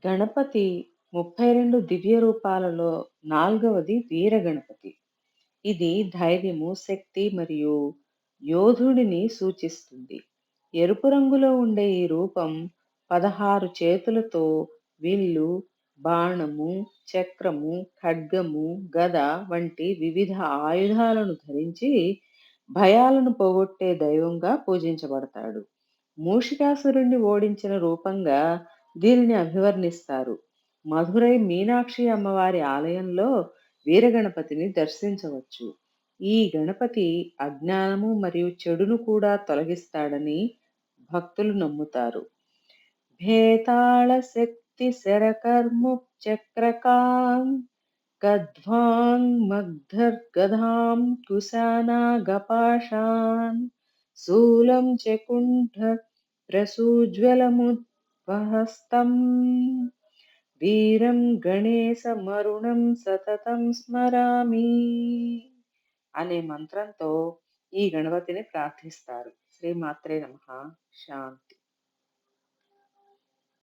గణపతి 32 దివ్య రూపాలలో నాల్గవది వీరగణపతి. ఇది ధైర్యము, శక్తి మరియు యోధుడిని సూచిస్తుంది. ఎరుపు రంగులో ఉండే ఈ రూపం 16 చేతులతో విల్లు, బాణము, చక్రము, ఖడ్గము, గద వంటి వివిధ ఆయుధాలను ధరించి భయాలను పోగొట్టే దైవంగా పూజించబడతాడు. మూషికాసురుణ్ణి ఓడించిన రూపంగా దీనిని అభివర్ణిస్తారు. మధురై మీనాక్షి అమ్మవారి ఆలయంలో వీరగణపతిని దర్శించవచ్చు. ఈ గణపతి అజ్ఞానము మరియు చెడును కూడా తొలగిస్తాడని భక్తులు నమ్ముతారు. భేతాళ శక్తి శరకర్ముక్చక్రకాం గద్వాంగ్ మగ్ధర్గధాం కుశానాగపాశాన్ శూలం చకుంఠ ప్రసూజ్వలముద్వహస్తం వీరం గణేశమరుణం సతతం స్మరామి అనే మంత్రంతో ఈ గణపతిని ప్రార్థిస్తారు. శ్రీమాత్రే నమః. శాంతి.